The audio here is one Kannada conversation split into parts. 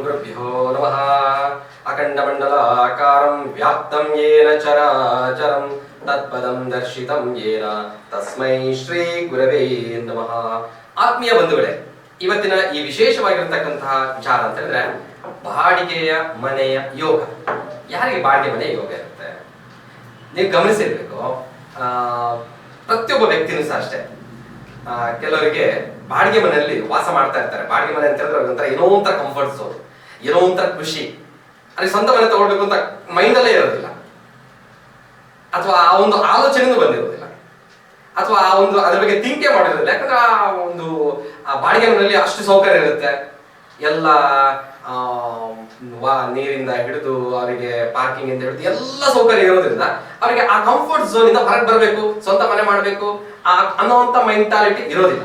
ಗುರುಭ್ಯೋ ನಮಃ. ಅಖಂಡಮಂಡಲಾಕಾರಂ ವ್ಯಾಪ್ತಂ ಯೇನ ಚರಾಚರಂ ತತ್ಪದಂ ದರ್ಶಿತಂ ಯೇನ ತಸ್ಮೈ ಶ್ರೀ ಗುರವೇ ನಮಃ. ಆತ್ಮೀಯ ಬಂಧುಗಳೇ, ಇವತ್ತಿನ ಈ ವಿಶೇಷವಾಗಿರತಕ್ಕಂತಹ ವಿಚಾರ ಅಂತ ಹೇಳಿದ್ರೆ ಬಾಡಿಗೆಯ ಮನೆಯ ಯೋಗ. ಯಾರಿಗೆ ಬಾಡಿಗೆ ಮನೆಯ ಯೋಗ ಇರುತ್ತೆ ನೀವು ಗಮನಿಸಿರ್ಬೇಕು. ಪ್ರತಿಯೊಬ್ಬ ವ್ಯಕ್ತಿನೂ ಸಹ ಅಷ್ಟೇ, ಕೆಲವರಿಗೆ ಬಾಡಿಗೆ ಮನೆಯಲ್ಲಿ ವಾಸ ಮಾಡ್ತಾ ಇರ್ತಾರೆ. ಬಾಡಿಗೆ ಮನೆ ಅಂತ ಹೇಳಿದ್ರೆ ಒಂಥರ ಏನೋ ಒಂಥರ ಕಂಫರ್ಟ್ ಝೋನ್, ಏನೋ ಒಂಥರ ಖುಷಿ. ಅಲ್ಲಿ ಸ್ವಂತ ಮನೆ ತಗೊಳ್ಬೇಕು ಅಂತ ಮೈಂಡಲ್ಲೇ ಇರೋದಿಲ್ಲ, ಅಥವಾ ಆ ಒಂದು ಆಲೋಚನೆನೂ ಬಂದಿರೋದಿಲ್ಲ, ಅಥವಾ ಆ ಒಂದು ಅದ್ರ ಬಗ್ಗೆ ಥಿಂಕೇ ಮಾಡಿರೋದಿಲ್ಲ. ಯಾಕಂದ್ರೆ ಆ ಬಾಡಿಗೆ ಮನೆಯಲ್ಲಿ ಅಷ್ಟು ಸೌಕರ್ಯ ಇರುತ್ತೆ. ಎಲ್ಲ ನೀರಿಂದ ಹಿಡಿದು ಅವರಿಗೆ ಪಾರ್ಕಿಂಗ್ ಇಂದ ಹಿಡಿದು ಎಲ್ಲ ಸೌಕರ್ಯ ಇರೋದ್ರಿಂದ ಅವರಿಗೆ ಆ ಕಂಫರ್ಟ್ ಝೋನ್ ಇಂದ ಹೊರಗೆ ಬರಬೇಕು, ಸ್ವಂತ ಮನೆ ಮಾಡಬೇಕು ಅನ್ನೋಂಥ ಮೆಂಟಾಲಿಟಿ ಇರೋದಿಲ್ಲ.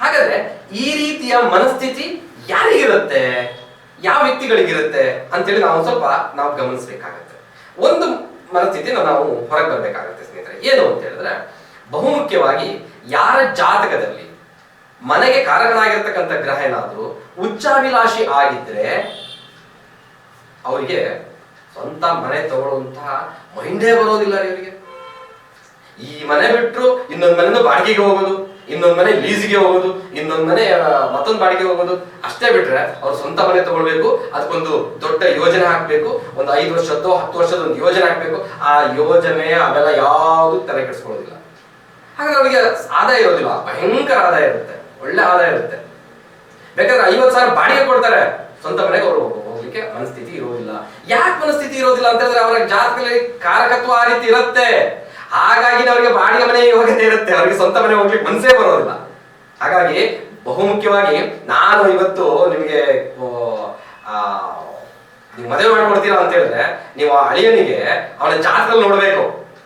ಹಾಗಾದ್ರೆ ಈ ರೀತಿಯ ಮನಸ್ಥಿತಿ ಯಾರಿಗಿರುತ್ತೆ, ಯಾವ ವ್ಯಕ್ತಿಗಳಿಗಿರುತ್ತೆ ಅಂತೇಳಿ ನಾವು ಸ್ವಲ್ಪ ಗಮನಿಸಬೇಕಾಗತ್ತೆ. ಒಂದು ಮನಸ್ಥಿತಿನ ನಾವು ಹೊರಗೆ ಬರಬೇಕಾಗತ್ತೆ ಸ್ನೇಹಿತರೆ. ಏನು ಅಂತ ಹೇಳಿದ್ರೆ, ಬಹುಮುಖ್ಯವಾಗಿ ಯಾರ ಜಾತಕದಲ್ಲಿ ಮನೆಗೆ ಕಾರಕನಾಗಿರ್ತಕ್ಕಂಥ ಗ್ರಹ ಏನಾದ್ರು ಉಚ್ಚಾಭಿಲಾಷಿ ಆಗಿದ್ರೆ ಅವರಿಗೆ ಸ್ವಂತ ಮನೆ ತಗೊಳ್ಳುವಂತಹ ಮೈಂಡೇ ಬರೋದಿಲ್ಲ ರೀ ಅವರಿಗೆ. ಈ ಮನೆ ಬಿಟ್ಟರು ಇನ್ನೊಂದು ಮನೆನೂ ಬಾಡಿಗೆಗೆ ಹೋಗೋದು, ಇನ್ನೊಂದು ಮನೆ ಲೀಸಿಗೆ ಹೋಗೋದು, ಇನ್ನೊಂದು ಮನೆ ಮತ್ತೊಂದು ಬಾಡಿಗೆ ಹೋಗೋದು, ಅಷ್ಟೇ ಬಿಟ್ರೆ ಅವ್ರು ಸ್ವಂತ ಮನೆ ತಗೊಳ್ಬೇಕು, ಅದಕ್ಕೊಂದು ದೊಡ್ಡ ಯೋಜನೆ ಹಾಕ್ಬೇಕು, ಒಂದು 5 ವರ್ಷದ್ದು 10 ವರ್ಷದ ಒಂದು ಯೋಜನೆ ಹಾಕ್ಬೇಕು. ಆ ಯೋಜನೆ ಅವೆಲ್ಲ ಯಾವುದು ತಲೆ ಕೆಡಿಸ್ಕೊಳ್ಳೋದಿಲ್ಲ. ಹಾಗಾದ್ರೆ ಅವರಿಗೆ ಆದಾಯ ಇರೋದಿಲ್ಲ, ಭಯಂಕರ ಆದಾಯ ಇರುತ್ತೆ, ಒಳ್ಳೆ ಆದಾಯ ಇರುತ್ತೆ. ಬೇಕಾದ್ರೆ 50,000 ಬಾಡಿಗೆ ಕೊಡ್ತಾರೆ, ಸ್ವಂತ ಮನೆಗೆ ಅವರು ಹೋಗ್ಲಿಕ್ಕೆ ಮನಸ್ಥಿತಿ ಇರೋದಿಲ್ಲ. ಯಾಕೆ ಮನಸ್ಥಿತಿ ಇರೋದಿಲ್ಲ ಅಂತ ಹೇಳಿದ್ರೆ ಅವರ ಜಾತಕದಲ್ಲಿ ಕಾರಕತ್ವ ಆ ರೀತಿ ಇರುತ್ತೆ. ಹಾಗಾಗಿ ಅವರಿಗೆ ಬಾಡಿಗೆ ಮನೆ ಯೋಗ್ಯತೆ ಇರುತ್ತೆ, ಅವರಿಗೆ ಸ್ವಂತ ಮನೆ ಹೋಗ್ಲಿಕ್ಕೆ ಮನಸ್ಸೇ ಬರೋದಿಲ್ಲ. ಹಾಗಾಗಿ ಬಹುಮುಖ್ಯವಾಗಿ ನಾನು ಇವತ್ತು ನಿಮಗೆ ನೀವು ಮದುವೆ ಮಾಡ್ಕೊಡ್ತೀರಾ ಅಂತ ಹೇಳಿದ್ರೆ ನೀವು ಆ ಅಳಿಯನಿಗೆ ಅವನ ಜಾತಕದಲ್ಲಿ ನೋಡ್ಬೇಕು,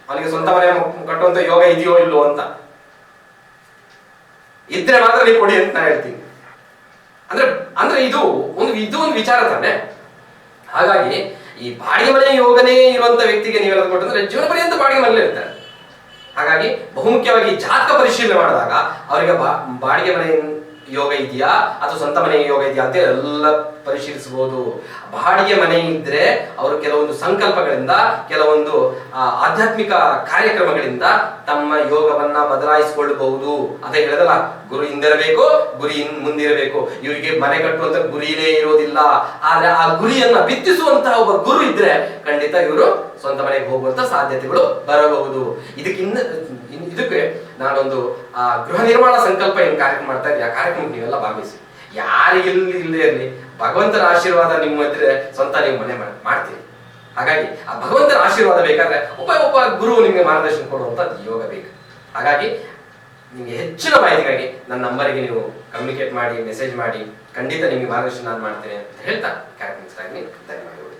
ಅವನಿಗೆ ಸ್ವಂತ ಮನೆ ಕಟ್ಟುವಂತ ಯೋಗ ಇದೆಯೋ ಇಲ್ಲೋ ಅಂತ. ಇದ್ರೆ ಮಾತ್ರ ನೀವು ಕೊಡಿ ಅಂತ ನಾನು ಹೇಳ್ತೀನಿ. ಅಂದ್ರೆ ಇದು ಒಂದು ವಿಚಾರ ತಾನೆ. ಹಾಗಾಗಿ ಈ ಬಾಡಿಗೆ ಮನೆ ಯೋಗನೇ ಇರುವಂತ ವ್ಯಕ್ತಿಗೆ ನೀವೆಲ್ಲ ಕೊಟ್ಟಂದ್ರೆ ಜೀವನ ಪರ್ಯಂತ ಬಾಡಿಗೆ ಮನೆಯಲ್ಲೇ ಇರ್ತಾರೆ. ಹಾಗಾಗಿ ಬಹುಮುಖ್ಯವಾಗಿ ಜಾತಕ ಪರಿಶೀಲನೆ ಮಾಡಿದಾಗ ಅವರಿಗೆ ಬಾಡಿಗೆ ಮನೆ ಯೋಗ ಇದೆಯಾ ಅಥವಾ ಸ್ವಂತ ಮನೆ ಯೋಗ ಇದೆಯಾ ಅಂತ ಎಲ್ಲ ಪರಿಶೀಲಿಸಬಹುದು. ಬಾಡಿಗೆ ಮನೆ ಇದ್ರೆ ಅವರು ಕೆಲವೊಂದು ಸಂಕಲ್ಪಗಳಿಂದ, ಕೆಲವೊಂದು ಆಧ್ಯಾತ್ಮಿಕ ಕಾರ್ಯಕ್ರಮಗಳಿಂದ ತಮ್ಮ ಯೋಗವನ್ನ ಬದಲಾಯಿಸಿಕೊಳ್ಳಬಹುದು. ಅದೇ ಹೇಳಿದಲ್ಲ, ಗುರು ಹಿಂದಿರಬೇಕು, ಗುರಿ ಮುಂದಿರಬೇಕು. ಇವರಿಗೆ ಮನೆ ಕಟ್ಟುವಂತ ಗುರಿನೇ ಇರೋದಿಲ್ಲ, ಆದ್ರೆ ಆ ಗುರಿಯನ್ನ ಬಿತ್ತಿಸುವಂತಹ ಒಬ್ಬ ಗುರು ಇದ್ರೆ ಖಂಡಿತ ಇವರು ಸ್ವಂತ ಮನೆಗೆ ಹೋಗುವಂತ ಸಾಧ್ಯತೆಗಳು ಬರಬಹುದು. ಇದಕ್ಕೆ ನಾನೊಂದು ಗೃಹ ನಿರ್ಮಾಣ ಸಂಕಲ್ಪ ಏನು ಕಾರ್ಯಕ್ರಮ ಮಾಡ್ತಾ ಇದ್ದೀನಿ, ಆ ಕಾರ್ಯಕ್ರಮಕ್ಕೆ ನೀವೆಲ್ಲ ಭಾಗವಹಿಸಿ. ಯಾರಿಗಿಲ್ಲಿ ಇಲ್ಲೇ ಇರಲಿ, ಭಗವಂತನ ಆಶೀರ್ವಾದ ನಿಮ್ಮ ಇದ್ರೆ ಸ್ವಂತ ನೀವು ಮನೆ ಮಾಡ್ತೀರಿ. ಹಾಗಾಗಿ ಆ ಭಗವಂತನ ಆಶೀರ್ವಾದ ಬೇಕಾದ್ರೆ ಒಬ್ಬ ಗುರು ನಿಮಗೆ ಮಾರ್ಗದರ್ಶನ ಕೊಡುವಂತ ಯೋಗ ಬೇಕು. ಹಾಗಾಗಿ ನಿಮಗೆ ಹೆಚ್ಚಿನ ಮಾಹಿತಿಗಾಗಿ ನನ್ನ ನಂಬರಿಗೆ ನೀವು ಕಮ್ಯುನಿಕೇಟ್ ಮಾಡಿ, ಮೆಸೇಜ್ ಮಾಡಿ, ಖಂಡಿತ ನಿಮಗೆ ಮಾರ್ಗದರ್ಶನ ನಾನು ಮಾಡ್ತೇನೆ ಅಂತ ಹೇಳ್ತಾ ಕಾರ್ಯಕ್ರಮ ಧನ್ಯವಾದಗಳು.